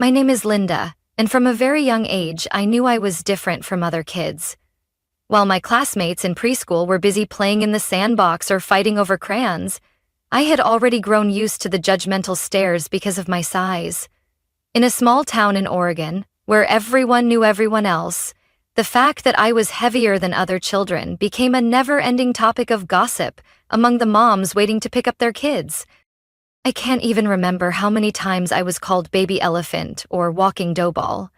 My name is Linda, and from a very young age, I knew I was different from other kids. While my classmates in preschool were busy playing in the sandbox or fighting over crayons, I had already grown used to the judgmental stares because of my size. In a small town in Oregon, where everyone knew everyone else, the fact that I was heavier than other children became a never-ending topic of gossip among the moms waiting to pick up their kids. I can't even remember how many times I was called baby elephant or walking dough ball.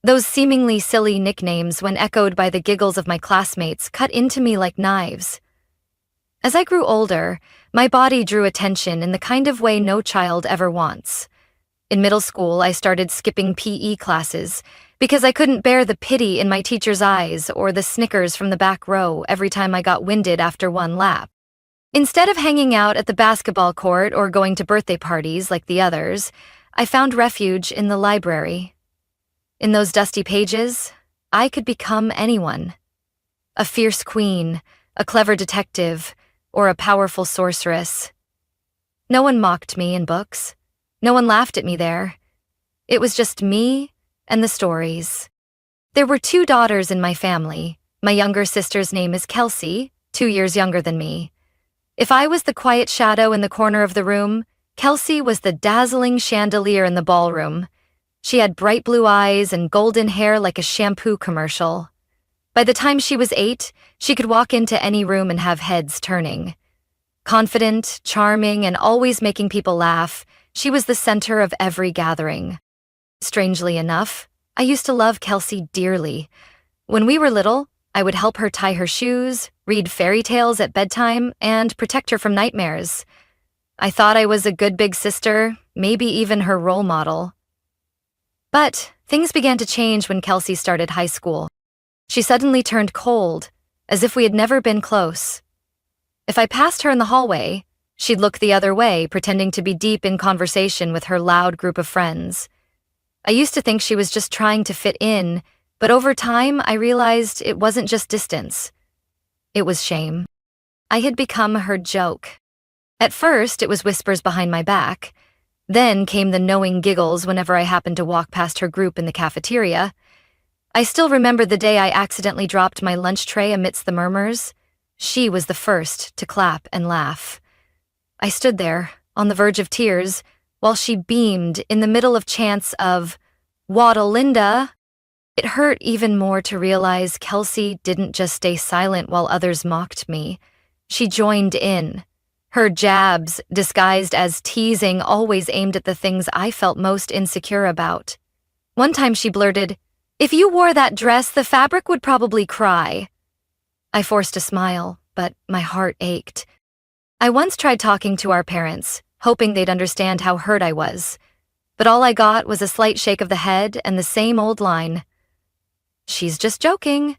Those seemingly silly nicknames, when echoed by the giggles of my classmates, cut into me like knives. As I grew older, my body drew attention in the kind of way no child ever wants. In middle school, I started skipping PE classes because I couldn't bear the pity in my teacher's eyes or the snickers from the back row every time I got winded after one lap. Instead of hanging out at the basketball court or going to birthday parties like the others, I found refuge in the library. In those dusty pages, I could become anyone. A fierce queen, a clever detective, or a powerful sorceress. No one mocked me in books. No one laughed at me there. It was just me and the stories. There were 2 daughters in my family. My younger sister's name is Kelsey, 2 years younger than me. If I was the quiet shadow in the corner of the room, Kelsey was the dazzling chandelier in the ballroom. She had bright blue eyes and golden hair like a shampoo commercial. By the time she was 8, she could walk into any room and have heads turning. Confident, charming, and always making people laugh, she was the center of every gathering. Strangely enough, I used to love Kelsey dearly. When we were little, I would help her tie her shoes, read fairy tales at bedtime, and protect her from nightmares. I thought I was a good big sister, maybe even her role model. But things began to change when Kelsey started high school. She suddenly turned cold, as if we had never been close. If I passed her in the hallway, she'd look the other way, pretending to be deep in conversation with her loud group of friends. I used to think she was just trying to fit in, but over time, I realized it wasn't just distance. It was shame. I had become her joke. At first, it was whispers behind my back. Then came the knowing giggles whenever I happened to walk past her group in the cafeteria. I still remember the day I accidentally dropped my lunch tray amidst the murmurs. She was the first to clap and laugh. I stood there, on the verge of tears, while she beamed in the middle of chants of, "Waddle Linda!" It hurt even more to realize Kelsey didn't just stay silent while others mocked me. She joined in. Her jabs, disguised as teasing, always aimed at the things I felt most insecure about. One time she blurted, "If you wore that dress, the fabric would probably cry." I forced a smile, but my heart ached. I once tried talking to our parents, hoping they'd understand how hurt I was. But all I got was a slight shake of the head and the same old line. "She's just joking.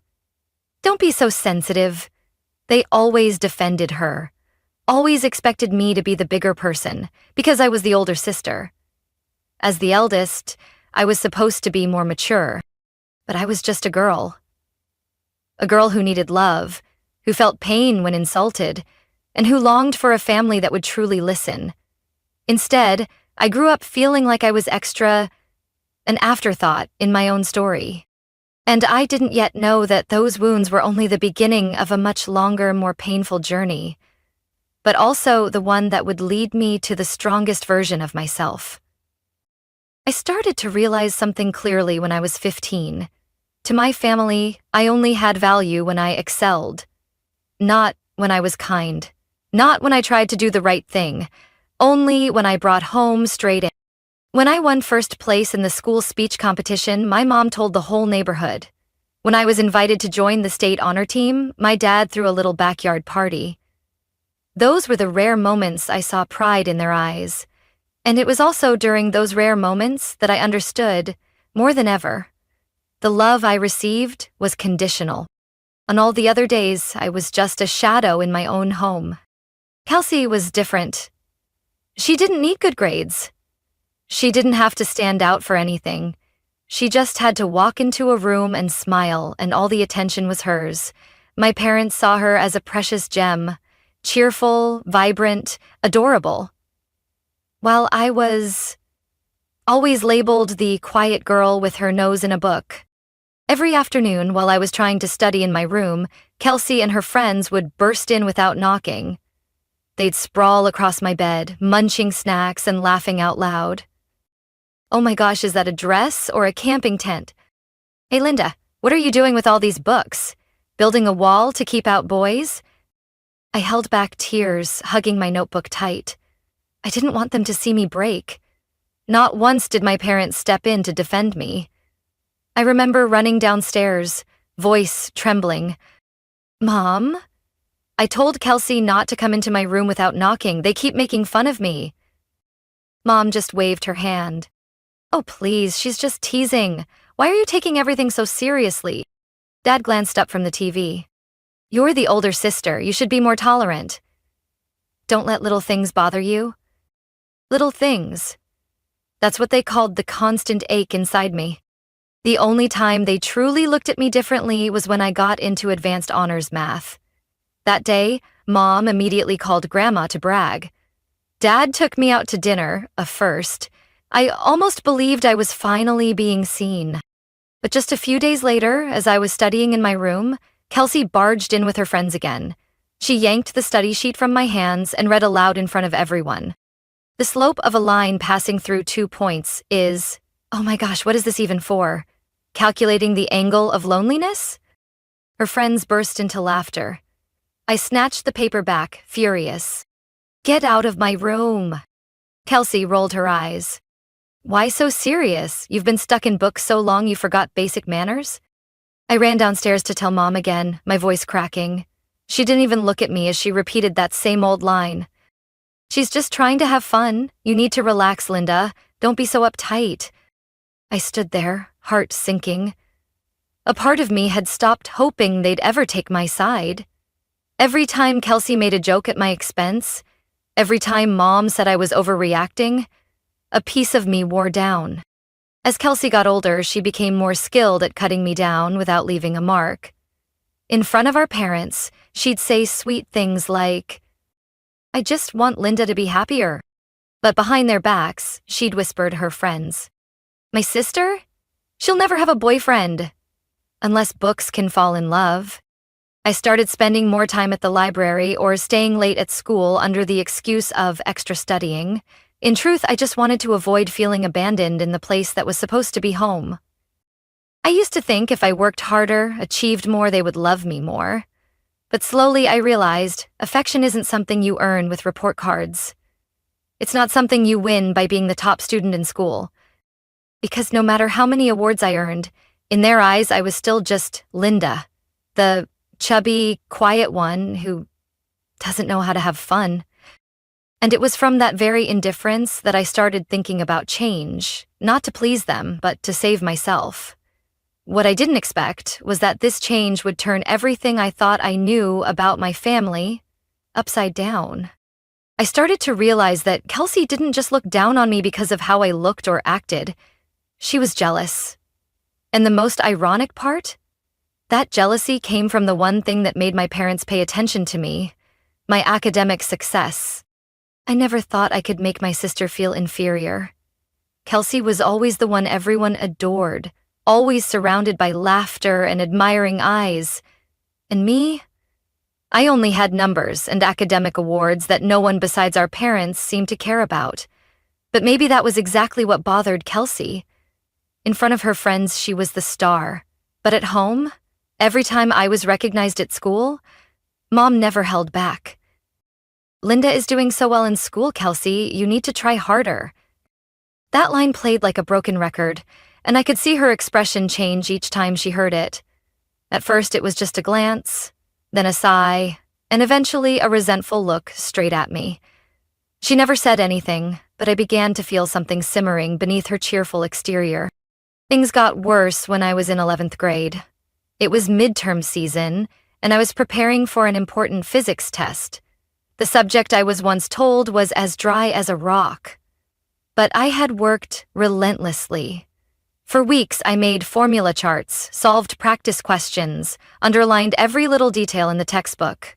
Don't be so sensitive." They always defended her, always expected me to be the bigger person, because I was the older sister. As the eldest, I was supposed to be more mature, but I was just a girl. A girl who needed love, who felt pain when insulted, and who longed for a family that would truly listen. Instead, I grew up feeling like I was an afterthought in my own story. And I didn't yet know that those wounds were only the beginning of a much longer, more painful journey, but also the one that would lead me to the strongest version of myself. I started to realize something clearly when I was 15. To my family, I only had value when I excelled. Not when I was kind. Not when I tried to do the right thing. Only when I brought home straight in. When I won first place in the school speech competition, my mom told the whole neighborhood. When I was invited to join the state honor team, my dad threw a little backyard party. Those were the rare moments I saw pride in their eyes. And it was also during those rare moments that I understood, more than ever, the love I received was conditional. On all the other days, I was just a shadow in my own home. Kelsey was different. She didn't need good grades. She didn't have to stand out for anything. She just had to walk into a room and smile, and all the attention was hers. My parents saw her as a precious gem, cheerful, vibrant, adorable. While I was always labeled the quiet girl with her nose in a book. Every afternoon, while I was trying to study in my room, Kelsey and her friends would burst in without knocking. They'd sprawl across my bed, munching snacks and laughing out loud. "Oh my gosh, is that a dress or a camping tent? Hey Linda, what are you doing with all these books? Building a wall to keep out boys?" I held back tears, hugging my notebook tight. I didn't want them to see me break. Not once did my parents step in to defend me. I remember running downstairs, voice trembling. "Mom?" I told Kelsey not to come into my room without knocking. They keep making fun of me. Mom just waved her hand. "Oh, please, she's just teasing. Why are you taking everything so seriously?" Dad glanced up from the TV. "You're the older sister. You should be more tolerant. Don't let little things bother you." Little things. That's what they called the constant ache inside me. The only time they truly looked at me differently was when I got into advanced honors math. That day, Mom immediately called Grandma to brag. Dad took me out to dinner, a first. I almost believed I was finally being seen. But just a few days later, as I was studying in my room, Kelsey barged in with her friends again. She yanked the study sheet from my hands and read aloud in front of everyone. "The slope of a line passing through 2 points is..." Oh my gosh, what is this even for? Calculating the angle of loneliness? Her friends burst into laughter. I snatched the paper back, furious. "Get out of my room." Kelsey rolled her eyes. "Why so serious? You've been stuck in books so long you forgot basic manners?" I ran downstairs to tell Mom again, my voice cracking. She didn't even look at me as she repeated that same old line. "She's just trying to have fun. You need to relax, Linda. Don't be so uptight." I stood there, heart sinking. A part of me had stopped hoping they'd ever take my side. Every time Kelsey made a joke at my expense, every time Mom said I was overreacting, a piece of me wore down. As Kelsey got older, she became more skilled at cutting me down without leaving a mark. In front of our parents, she'd say sweet things like, "I just want Linda to be happier." But behind their backs, she'd whisper to her friends, "My sister? She'll never have a boyfriend. Unless books can fall in love." I started spending more time at the library or staying late at school under the excuse of extra studying. In truth, I just wanted to avoid feeling abandoned in the place that was supposed to be home. I used to think if I worked harder, achieved more, they would love me more. But slowly I realized affection isn't something you earn with report cards. It's not something you win by being the top student in school. Because no matter how many awards I earned, in their eyes I was still just Linda, the chubby, quiet one who doesn't know how to have fun. And it was from that very indifference that I started thinking about change, not to please them, but to save myself. What I didn't expect was that this change would turn everything I thought I knew about my family upside down. I started to realize that Kelsey didn't just look down on me because of how I looked or acted. She was jealous. And the most ironic part? That jealousy came from the one thing that made my parents pay attention to me, my academic success. I never thought I could make my sister feel inferior. Kelsey was always the one everyone adored, always surrounded by laughter and admiring eyes. And me? I only had numbers and academic awards that no one besides our parents seemed to care about. But maybe that was exactly what bothered Kelsey. In front of her friends, she was the star. But at home, every time I was recognized at school, Mom never held back. "Linda is doing so well in school, Kelsey. You need to try harder." That line played like a broken record, and I could see her expression change each time she heard it. At first, it was just a glance, then a sigh, and eventually a resentful look straight at me. She never said anything, but I began to feel something simmering beneath her cheerful exterior. Things got worse when I was in 11th grade. It was midterm season, and I was preparing for an important physics test. The subject I was once told was as dry as a rock. But I had worked relentlessly. For weeks, I made formula charts, solved practice questions, underlined every little detail in the textbook.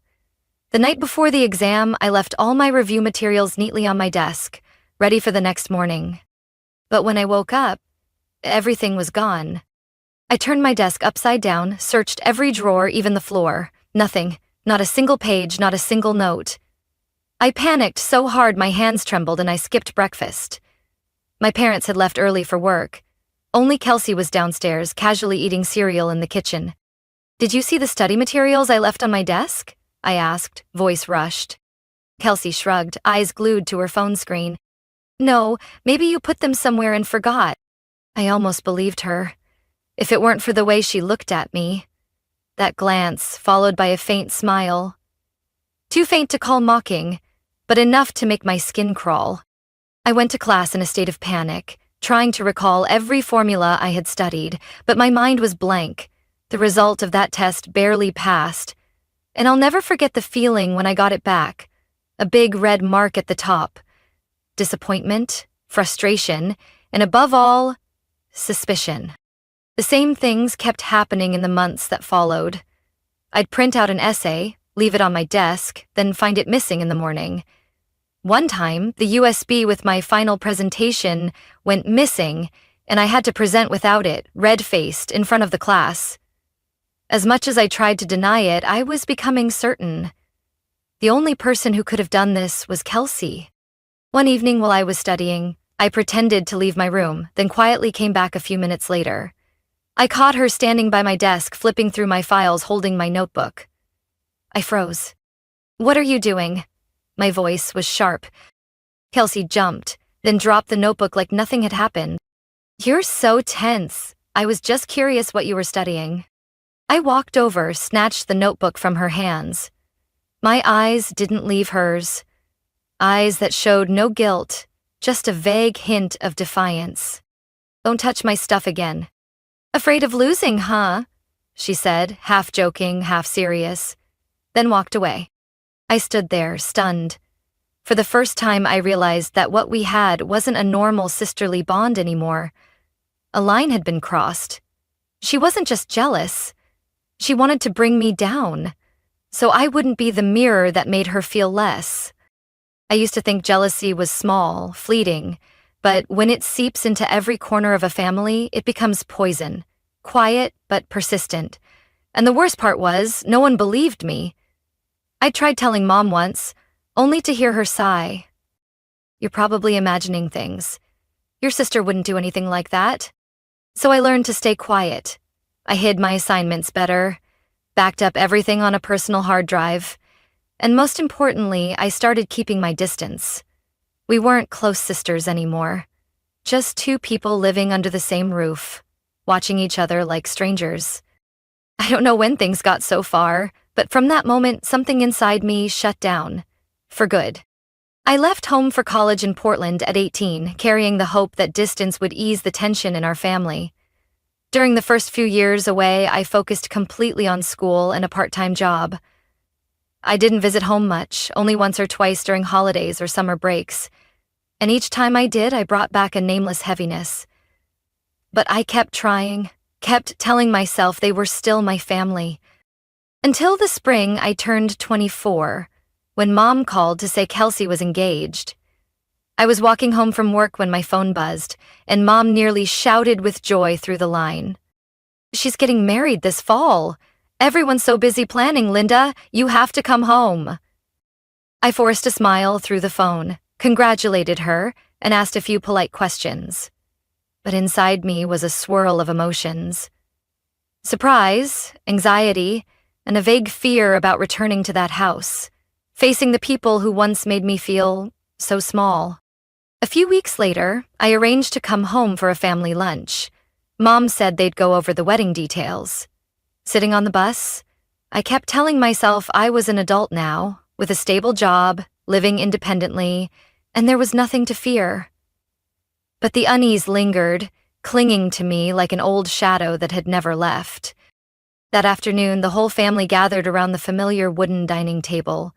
The night before the exam, I left all my review materials neatly on my desk, ready for the next morning. But when I woke up, everything was gone. I turned my desk upside down, searched every drawer, even the floor. Nothing. Not a single page, not a single note. I panicked so hard my hands trembled and I skipped breakfast. My parents had left early for work. Only Kelsey was downstairs, casually eating cereal in the kitchen. "Did you see the study materials I left on my desk?" I asked, voice rushed. Kelsey shrugged, eyes glued to her phone screen. "No, maybe you put them somewhere and forgot." I almost believed her. If it weren't for the way she looked at me. That glance, followed by a faint smile. Too faint to call mocking, but enough to make my skin crawl. I went to class in a state of panic, trying to recall every formula I had studied, but my mind was blank. The result of that test barely passed, and I'll never forget the feeling when I got it back. A big red mark at the top. Disappointment, frustration, and above all, suspicion. The same things kept happening in the months that followed. I'd print out an essay, leave it on my desk, then find it missing in the morning. One time, the USB with my final presentation went missing, and I had to present without it, red-faced, in front of the class. As much as I tried to deny it, I was becoming certain. The only person who could have done this was Kelsey. One evening while I was studying, I pretended to leave my room, then quietly came back a few minutes later. I caught her standing by my desk, flipping through my files, holding my notebook. I froze. "What are you doing?" My voice was sharp. Kelsey jumped, then dropped the notebook like nothing had happened. "You're so tense. I was just curious what you were studying." I walked over, snatched the notebook from her hands. My eyes didn't leave hers. Eyes that showed no guilt, just a vague hint of defiance. "Don't touch my stuff again." "Afraid of losing, huh?" she said, half joking, half serious, then walked away. I stood there, stunned. For the first time, I realized that what we had wasn't a normal sisterly bond anymore. A line had been crossed. She wasn't just jealous. She wanted to bring me down, so I wouldn't be the mirror that made her feel less. I used to think jealousy was small, fleeting, but when it seeps into every corner of a family, it becomes poison, quiet but persistent. And the worst part was, no one believed me. I tried telling Mom once, only to hear her sigh. "You're probably imagining things. Your sister wouldn't do anything like that." So I learned to stay quiet. I hid my assignments better, backed up everything on a personal hard drive, and most importantly, I started keeping my distance. We weren't close sisters anymore, just two people living under the same roof, watching each other like strangers. I don't know when things got so far, but from that moment, something inside me shut down. For good. I left home for college in Portland at 18, carrying the hope that distance would ease the tension in our family. During the first few years away, I focused completely on school and a part-time job. I didn't visit home much, only once or twice during holidays or summer breaks. And each time I did, I brought back a nameless heaviness. But I kept trying, kept telling myself they were still my family. Until the spring, I turned 24, when Mom called to say Kelsey was engaged. I was walking home from work when my phone buzzed, and Mom nearly shouted with joy through the line. "She's getting married this fall. Everyone's so busy planning, Linda. You have to come home." I forced a smile through the phone, congratulated her, and asked a few polite questions. But inside me was a swirl of emotions. Surprise, anxiety, and a vague fear about returning to that house, facing the people who once made me feel so small. A few weeks later, I arranged to come home for a family lunch. Mom said they'd go over the wedding details. Sitting on the bus, I kept telling myself I was an adult now, with a stable job, living independently, and there was nothing to fear. But the unease lingered, clinging to me like an old shadow that had never left. That afternoon, the whole family gathered around the familiar wooden dining table.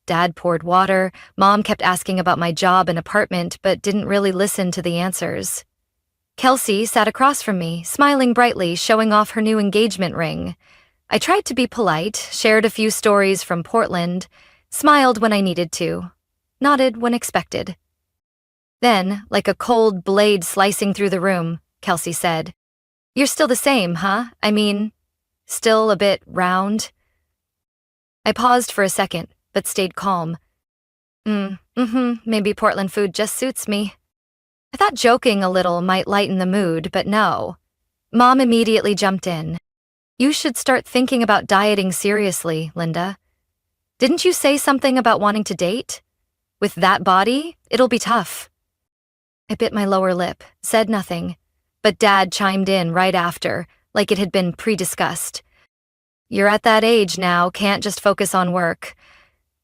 Dad poured water, Mom kept asking about my job and apartment, but didn't really listen to the answers. Kelsey sat across from me, smiling brightly, showing off her new engagement ring. I tried to be polite, shared a few stories from Portland, smiled when I needed to, nodded when expected. Then, like a cold blade slicing through the room, Kelsey said, "You're still the same, huh? I mean, still a bit round?" I paused for a second, but stayed calm. Maybe Portland food just suits me. I thought joking a little might lighten the mood, but no. Mom immediately jumped in. "You should start thinking about dieting seriously, Linda. Didn't you say something about wanting to date? With that body, it'll be tough." I bit my lower lip, said nothing, but Dad chimed in right after, like it had been pre-discussed. "You're at that age now, can't just focus on work.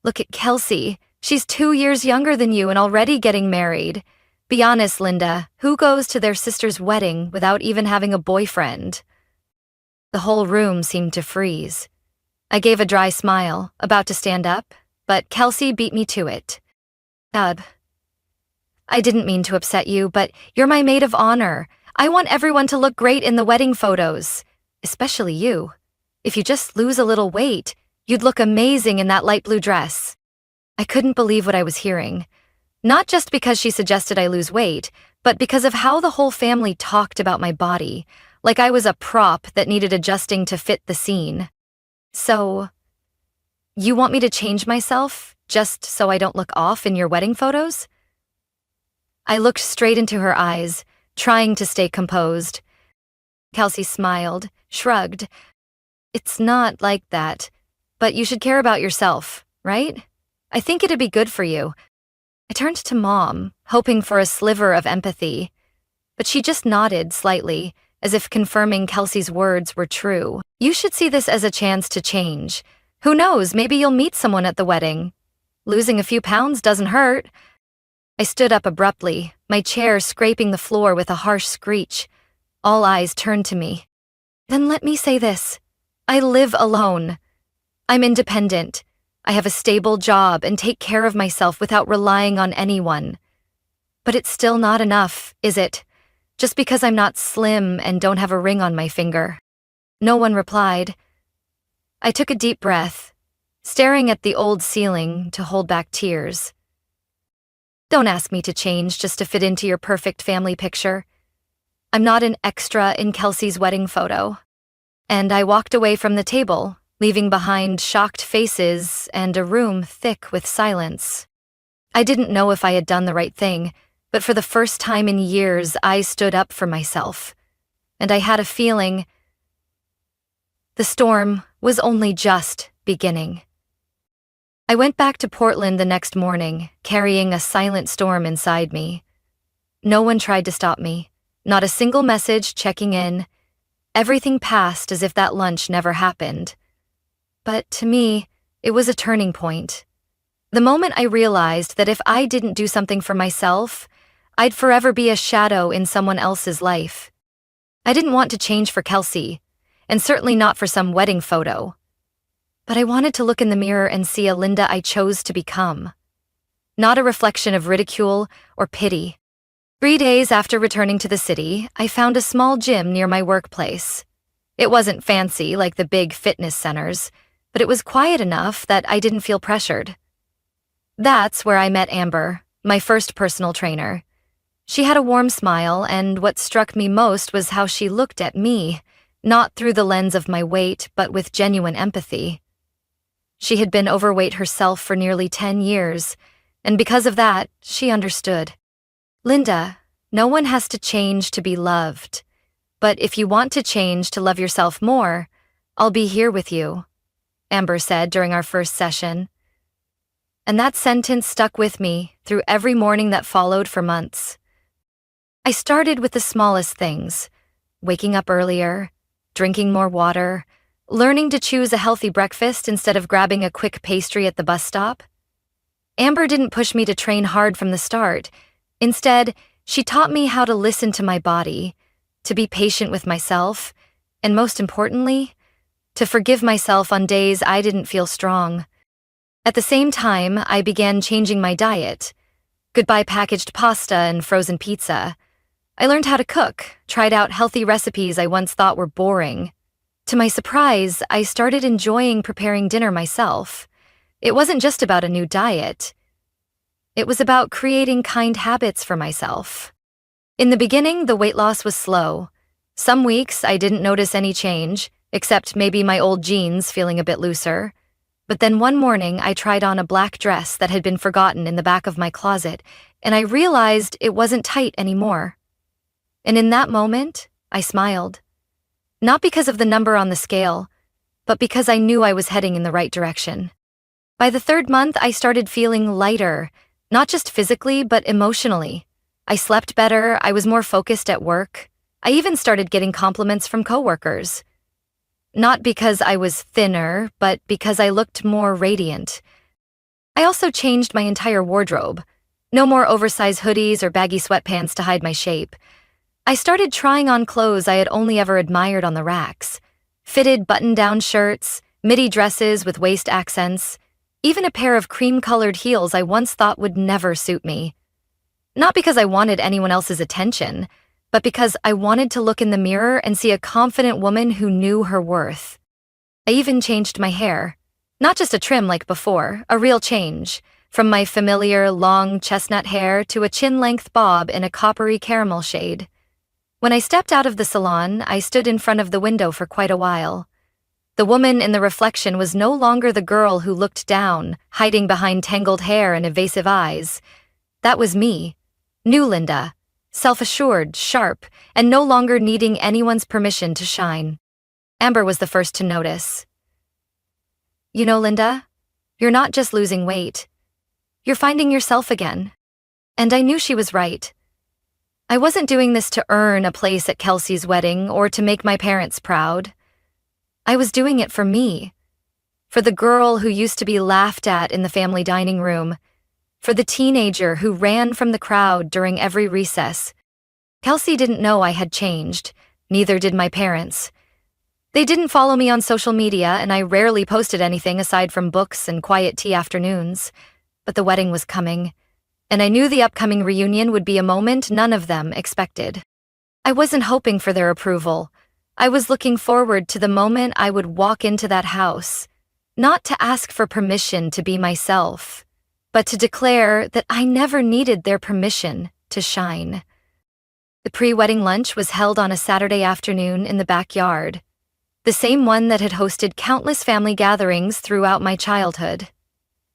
Look at Kelsey. She's 2 years younger than you and already getting married. Be honest, Linda, who goes to their sister's wedding without even having a boyfriend?" The whole room seemed to freeze. I gave a dry smile, about to stand up, but Kelsey beat me to it. I didn't mean to upset you, but you're my maid of honor. I want everyone to look great in the wedding photos, especially you. If you just lose a little weight, you'd look amazing in that light blue dress." I couldn't believe what I was hearing. Not just because she suggested I lose weight, but because of how the whole family talked about my body, like I was a prop that needed adjusting to fit the scene. "So, you want me to change myself, just so I don't look off in your wedding photos?" I looked straight into her eyes, trying to stay composed. Kelsey smiled, shrugged. "It's not like that, but you should care about yourself, right? I think it'd be good for you." I turned to Mom, hoping for a sliver of empathy, but she just nodded slightly, as if confirming Kelsey's words were true. "You should see this as a chance to change. Who knows, maybe you'll meet someone at the wedding. Losing a few pounds doesn't hurt." I stood up abruptly, my chair scraping the floor with a harsh screech. All eyes turned to me. "Then let me say this. I live alone. I'm independent. I have a stable job and take care of myself without relying on anyone. But it's still not enough, is it? Just because I'm not slim and don't have a ring on my finger." No one replied. I took a deep breath, staring at the old ceiling to hold back tears. "Don't ask me to change just to fit into your perfect family picture. I'm not an extra in Kelsey's wedding photo." And I walked away from the table, leaving behind shocked faces and a room thick with silence. I didn't know if I had done the right thing, but for the first time in years, I stood up for myself. And I had a feeling the storm was only just beginning. I went back to Portland the next morning, carrying a silent storm inside me. No one tried to stop me, not a single message checking in. Everything passed as if that lunch never happened. But to me, it was a turning point. The moment I realized that if I didn't do something for myself, I'd forever be a shadow in someone else's life. I didn't want to change for Kelsey, and certainly not for some wedding photo. But I wanted to look in the mirror and see a Linda I chose to become. Not a reflection of ridicule or pity. 3 days after returning to the city, I found a small gym near my workplace. It wasn't fancy like the big fitness centers, but it was quiet enough that I didn't feel pressured. That's where I met Amber, my first personal trainer. She had a warm smile, and what struck me most was how she looked at me, not through the lens of my weight, but with genuine empathy. She had been overweight herself for nearly 10 years, and because of that, she understood. "Linda, no one has to change to be loved. But if you want to change to love yourself more, I'll be here with you," Amber said during our first session. And that sentence stuck with me through every morning that followed for months. I started with the smallest things: waking up earlier, drinking more water, learning to choose a healthy breakfast instead of grabbing a quick pastry at the bus stop. Amber didn't push me to train hard from the start. Instead, she taught me how to listen to my body, to be patient with myself, and most importantly, to forgive myself on days I didn't feel strong. At the same time, I began changing my diet. Goodbye packaged pasta and frozen pizza. I learned how to cook, tried out healthy recipes I once thought were boring. To my surprise, I started enjoying preparing dinner myself. It wasn't just about a new diet. It was about creating kind habits for myself. In the beginning, the weight loss was slow. Some weeks I didn't notice any change, except maybe my old jeans feeling a bit looser. But then one morning I tried on a black dress that had been forgotten in the back of my closet, and I realized it wasn't tight anymore. And in that moment, I smiled. Not because of the number on the scale, but because I knew I was heading in the right direction. By the third month, I started feeling lighter, not just physically, but emotionally. I slept better, I was more focused at work. I even started getting compliments from coworkers. Not because I was thinner, but because I looked more radiant. I also changed my entire wardrobe. No more oversized hoodies or baggy sweatpants to hide my shape. I started trying on clothes I had only ever admired on the racks. Fitted button-down shirts, midi dresses with waist accents, even a pair of cream-colored heels I once thought would never suit me. Not because I wanted anyone else's attention, but because I wanted to look in the mirror and see a confident woman who knew her worth. I even changed my hair. Not just a trim like before, a real change, from my familiar long chestnut hair to a chin-length bob in a coppery caramel shade. When I stepped out of the salon, I stood in front of the window for quite a while. The woman in the reflection was no longer the girl who looked down, hiding behind tangled hair and evasive eyes. That was me, new Linda. Self-assured, sharp, and no longer needing anyone's permission to shine. Amber was the first to notice. You know, Linda, you're not just losing weight. You're finding yourself again. And I knew she was right. I wasn't doing this to earn a place at Kelsey's wedding or to make my parents proud. I was doing it for me. For the girl who used to be laughed at in the family dining room. For the teenager who ran from the crowd during every recess. Kelsey didn't know I had changed, neither did my parents. They didn't follow me on social media, and I rarely posted anything aside from books and quiet tea afternoons. But the wedding was coming, and I knew the upcoming reunion would be a moment none of them expected. I wasn't hoping for their approval. I was looking forward to the moment I would walk into that house, not to ask for permission to be myself, but to declare that I never needed their permission to shine. The pre-wedding lunch was held on a Saturday afternoon in the backyard, the same one that had hosted countless family gatherings throughout my childhood.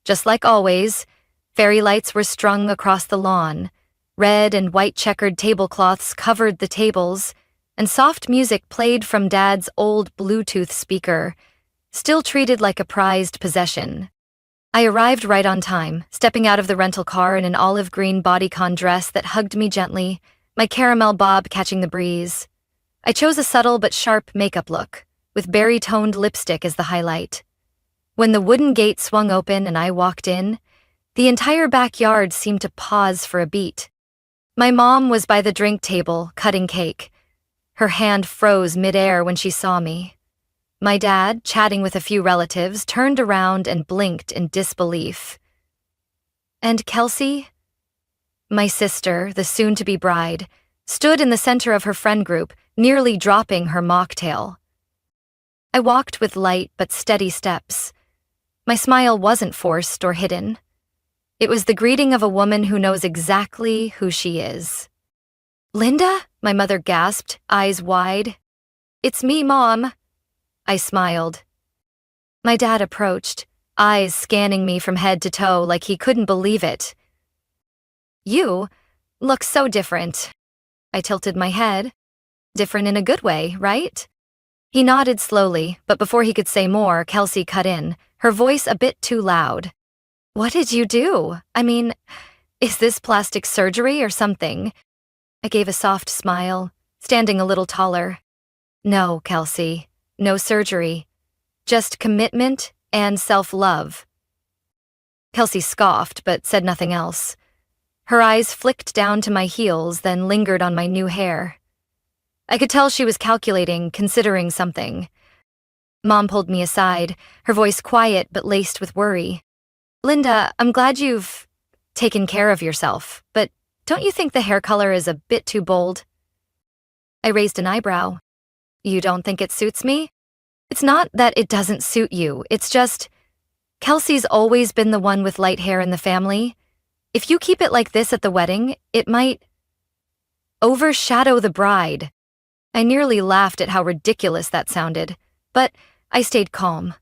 Just like always, fairy lights were strung across the lawn, red and white checkered tablecloths covered the tables, and soft music played from Dad's old Bluetooth speaker, still treated like a prized possession. I arrived right on time, stepping out of the rental car in an olive green bodycon dress that hugged me gently, my caramel bob catching the breeze. I chose a subtle but sharp makeup look, with berry-toned lipstick as the highlight. When the wooden gate swung open and I walked in, the entire backyard seemed to pause for a beat. My mom was by the drink table, cutting cake. Her hand froze midair when she saw me. My dad, chatting with a few relatives, turned around and blinked in disbelief. And Kelsey, my sister, the soon-to-be bride, stood in the center of her friend group, nearly dropping her mocktail. I walked with light but steady steps. My smile wasn't forced or hidden. It was the greeting of a woman who knows exactly who she is. "Linda?" my mother gasped, eyes wide. "It's me, Mom." I smiled. My dad approached, eyes scanning me from head to toe like he couldn't believe it. "You look so different." I tilted my head. Different in a good way, right? He nodded slowly, but before he could say more, Kelsey cut in, her voice a bit too loud. "What did you do? I mean, is this plastic surgery or something?" I gave a soft smile, standing a little taller. "No, Kelsey. No surgery, just commitment and self-love." Kelsey scoffed, but said nothing else. Her eyes flicked down to my heels, then lingered on my new hair. I could tell she was calculating, considering something. Mom pulled me aside, her voice quiet but laced with worry. "Linda, I'm glad you've taken care of yourself, but don't you think the hair color is a bit too bold?" I raised an eyebrow. "You don't think it suits me?" "It's not that it doesn't suit you, it's just, Kelsey's always been the one with light hair in the family. If you keep it like this at the wedding, it might overshadow the bride. I nearly laughed at how ridiculous that sounded, but I stayed calm.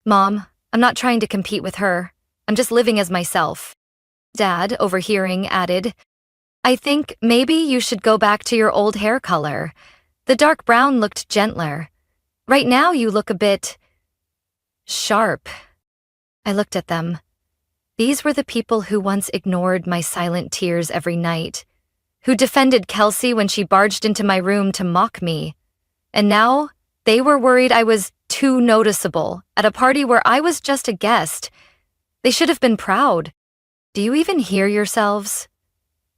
Mom, I'm not trying to compete with her. I'm just living as myself. Dad, overhearing, added, I think maybe you should go back to your old hair color. The dark brown looked gentler. Right now you look a bit sharp. I looked at them. These were the people who once ignored my silent tears every night, who defended Kelsey when she barged into my room to mock me. And now they were worried I was too noticeable at a party where I was just a guest. They should have been proud. Do you even hear yourselves?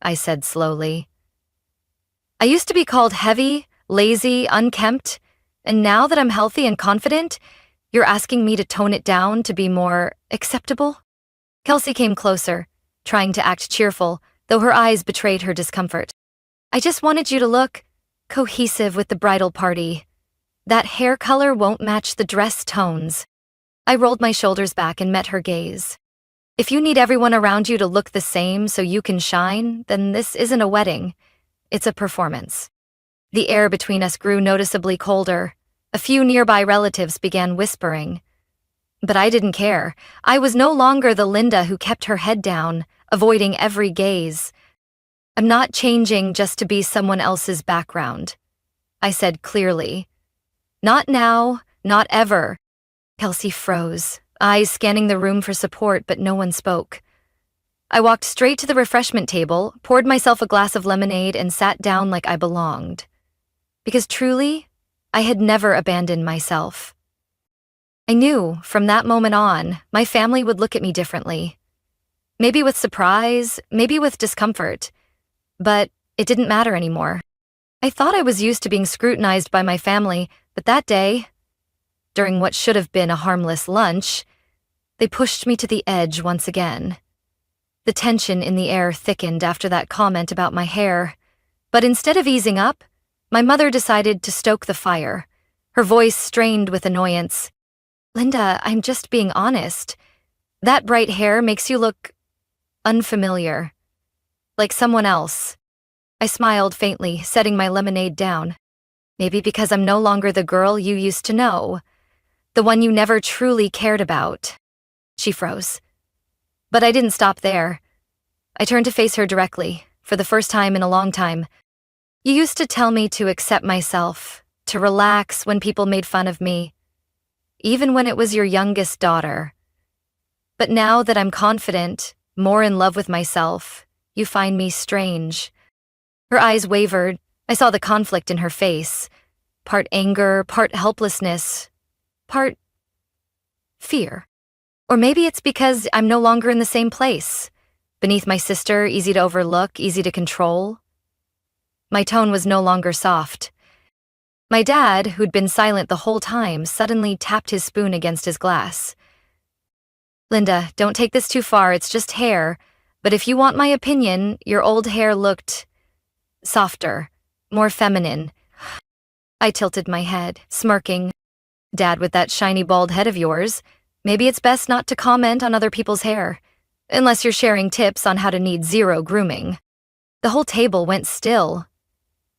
I said slowly. I used to be called heavy, lazy, unkempt, and now that I'm healthy and confident, you're asking me to tone it down to be more acceptable? Kelsey came closer, trying to act cheerful, though her eyes betrayed her discomfort. I just wanted you to look cohesive with the bridal party. That hair color won't match the dress tones. I rolled my shoulders back and met her gaze. If you need everyone around you to look the same so you can shine, then this isn't a wedding. It's a performance. The air between us grew noticeably colder. A few nearby relatives began whispering. But I didn't care. I was no longer the Linda who kept her head down, avoiding every gaze. I'm not changing just to be someone else's background, I said clearly. Not now, not ever. Kelsey froze, eyes scanning the room for support, but no one spoke. I walked straight to the refreshment table, poured myself a glass of lemonade, and sat down like I belonged. Because truly, I had never abandoned myself. I knew, from that moment on, my family would look at me differently. Maybe with surprise, maybe with discomfort. But it didn't matter anymore. I thought I was used to being scrutinized by my family, but that day, during what should have been a harmless lunch, they pushed me to the edge once again. The tension in the air thickened after that comment about my hair, but instead of easing up, my mother decided to stoke the fire. Her voice strained with annoyance. Linda, I'm just being honest. That bright hair makes you look unfamiliar, like someone else. I smiled faintly, setting my lemonade down. Maybe because I'm no longer the girl you used to know, the one you never truly cared about. She froze. But I didn't stop there. I turned to face her directly, for the first time in a long time. You used to tell me to accept myself, to relax when people made fun of me, even when it was your youngest daughter. But now that I'm confident, more in love with myself, you find me strange. Her eyes wavered. I saw the conflict in her face. Part anger, part helplessness, part fear. Or maybe it's because I'm no longer in the same place. Beneath my sister, easy to overlook, easy to control. My tone was no longer soft. My dad, who'd been silent the whole time, suddenly tapped his spoon against his glass. Linda, don't take this too far, it's just hair. But if you want my opinion, your old hair looked softer, more feminine. I tilted my head, smirking. Dad, with that shiny bald head of yours, maybe it's best not to comment on other people's hair, unless you're sharing tips on how to need zero grooming. The whole table went still.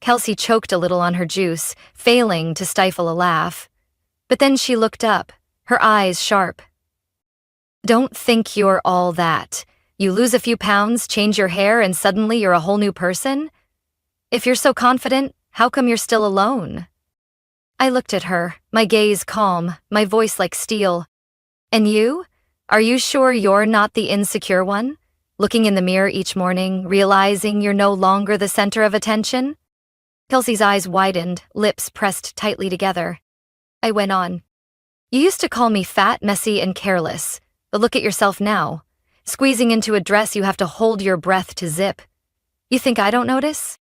Kelsey choked a little on her juice, failing to stifle a laugh. But then she looked up, her eyes sharp. Don't think you're all that. You lose a few pounds, change your hair, and suddenly you're a whole new person? If you're so confident, how come you're still alone? I looked at her, my gaze calm, my voice like steel. And you? Are you sure you're not the insecure one? Looking in the mirror each morning, realizing you're no longer the center of attention? Kelsey's eyes widened, lips pressed tightly together. I went on. You used to call me fat, messy, and careless, but look at yourself now. Squeezing into a dress you have to hold your breath to zip. You think I don't notice?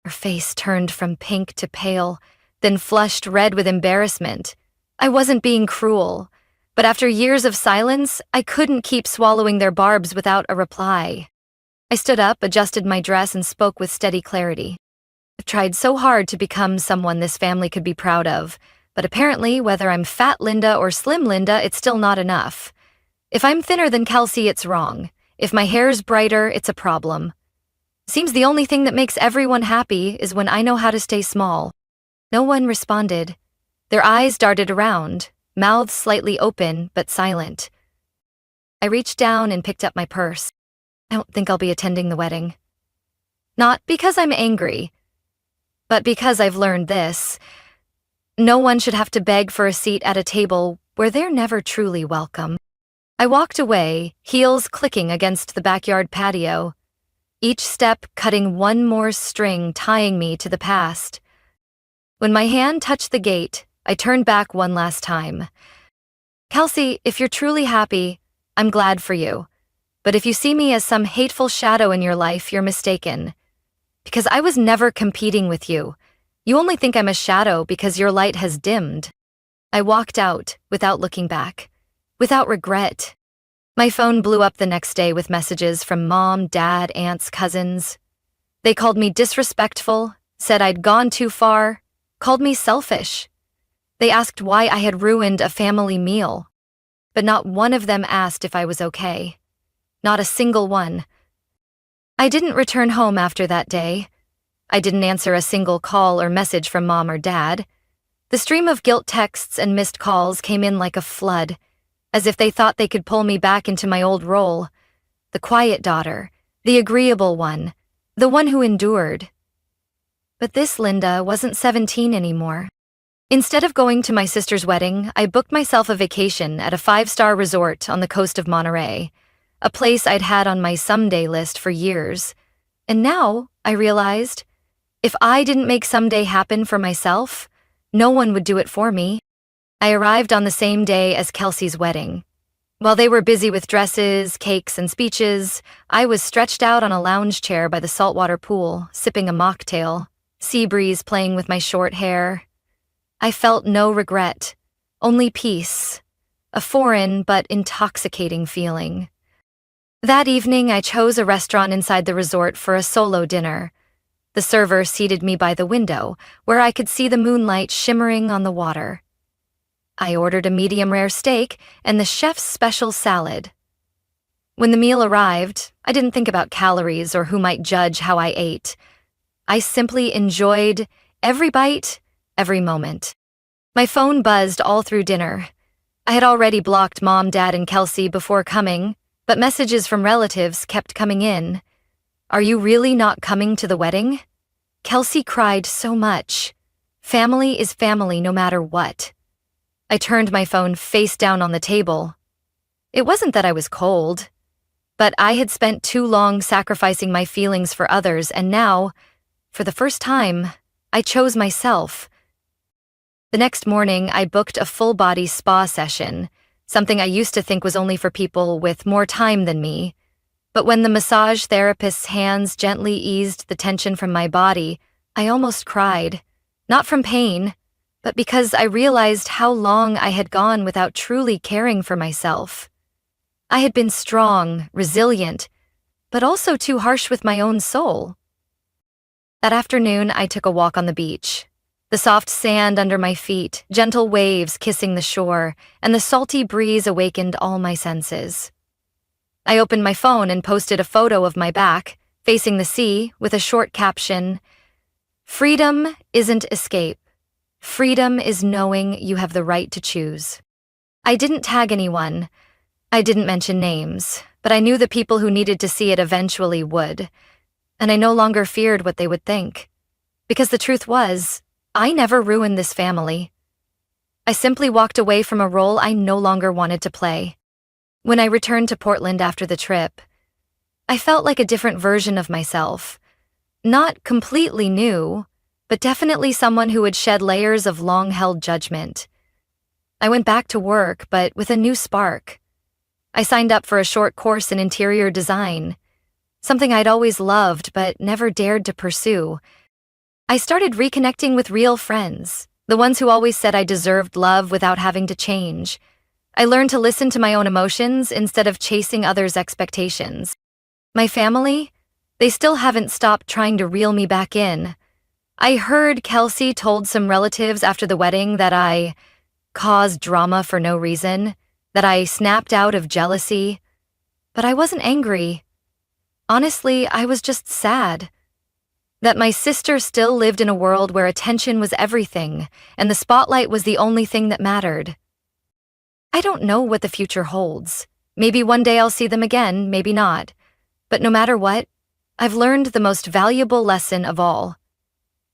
Her face turned from pink to pale, then flushed red with embarrassment. I wasn't being cruel, but after years of silence, I couldn't keep swallowing their barbs without a reply. I stood up, adjusted my dress, and spoke with steady clarity. I've tried so hard to become someone this family could be proud of, but apparently, whether I'm fat Linda or slim Linda, it's still not enough. If I'm thinner than Kelsey, it's wrong. If my hair's brighter, it's a problem. Seems the only thing that makes everyone happy is when I know how to stay small. No one responded. Their eyes darted around, mouths slightly open but silent. I reached down and picked up my purse. I don't think I'll be attending the wedding. Not because I'm angry, but because I've learned this. No one should have to beg for a seat at a table where they're never truly welcome. I walked away, heels clicking against the backyard patio, each step cutting one more string tying me to the past. When my hand touched the gate, I turned back one last time. Kelsey, if you're truly happy, I'm glad for you. But if you see me as some hateful shadow in your life, you're mistaken. Because I was never competing with you. You only think I'm a shadow because your light has dimmed. I walked out without looking back, without regret. My phone blew up the next day with messages from mom, dad, aunts, cousins. They called me disrespectful, said I'd gone too far, called me selfish. They asked why I had ruined a family meal. But not one of them asked if I was okay. Not a single one. I didn't return home after that day. I didn't answer a single call or message from mom or dad. The stream of guilt texts and missed calls came in like a flood, as if they thought they could pull me back into my old role. The quiet daughter, the agreeable one, the one who endured. But this Linda wasn't 17 anymore. Instead of going to my sister's wedding, I booked myself a vacation at a 5-star resort on the coast of Monterey, a place I'd had on my someday list for years. And now, I realized, if I didn't make someday happen for myself, no one would do it for me. I arrived on the same day as Kelsey's wedding. While they were busy with dresses, cakes, and speeches, I was stretched out on a lounge chair by the saltwater pool, sipping a mocktail, sea breeze playing with my short hair. I felt no regret, only peace, a foreign but intoxicating feeling. That evening, I chose a restaurant inside the resort for a solo dinner. The server seated me by the window, where I could see the moonlight shimmering on the water. I ordered a medium-rare steak and the chef's special salad. When the meal arrived, I didn't think about calories or who might judge how I ate. I simply enjoyed every bite, every moment. My phone buzzed all through dinner. I had already blocked Mom, Dad, and Kelsey before coming, but messages from relatives kept coming in. Are you really not coming to the wedding? Kelsey cried so much. Family is family no matter what. I turned my phone face down on the table. It wasn't that I was cold, but I had spent too long sacrificing my feelings for others, and now, for the first time, I chose myself. The next morning, I booked a full-body spa session, something I used to think was only for people with more time than me. But when the massage therapist's hands gently eased the tension from my body, I almost cried. Not from pain, but because I realized how long I had gone without truly caring for myself. I had been strong, resilient, but also too harsh with my own soul. That afternoon, I took a walk on the beach. The soft sand under my feet, gentle waves kissing the shore, and the salty breeze awakened all my senses. I opened my phone and posted a photo of my back, facing the sea, with a short caption, "Freedom isn't escape. Freedom is knowing you have the right to choose." I didn't tag anyone. I didn't mention names, but I knew the people who needed to see it eventually would, and I no longer feared what they would think. Because the truth was, I never ruined this family. I simply walked away from a role I no longer wanted to play. When I returned to Portland after the trip, I felt like a different version of myself. Not completely new, but definitely someone who had shed layers of long-held judgment. I went back to work, but with a new spark. I signed up for a short course in interior design, something I'd always loved but never dared to pursue. I started reconnecting with real friends, the ones who always said I deserved love without having to change. I learned to listen to my own emotions instead of chasing others' expectations. My family, they still haven't stopped trying to reel me back in. I heard Kelsey told some relatives after the wedding that I caused drama for no reason, that I snapped out of jealousy. But I wasn't angry. Honestly, I was just sad. That my sister still lived in a world where attention was everything, and the spotlight was the only thing that mattered. I don't know what the future holds. Maybe one day I'll see them again, maybe not. But no matter what, I've learned the most valuable lesson of all.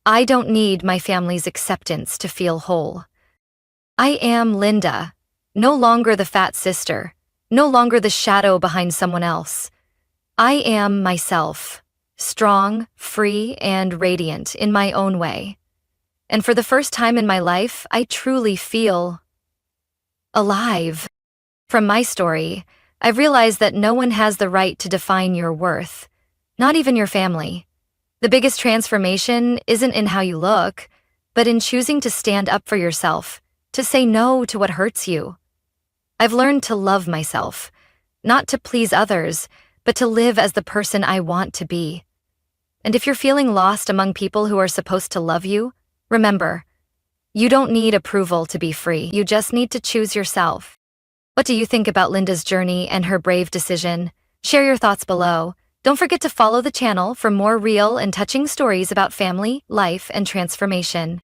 I don't need my family's acceptance to feel whole. I am Linda, no longer the fat sister, no longer the shadow behind someone else. I am myself, strong, free, and radiant in my own way. And for the first time in my life, I truly feel alive. From my story, I've realized that no one has the right to define your worth, not even your family. The biggest transformation isn't in how you look, but in choosing to stand up for yourself, to say no to what hurts you. I've learned to love myself, not to please others, but to live as the person I want to be. And if you're feeling lost among people who are supposed to love you, remember, you don't need approval to be free. You just need to choose yourself. What do you think about Linda's journey and her brave decision? Share your thoughts below. Don't forget to follow the channel for more real and touching stories about family, life, and transformation.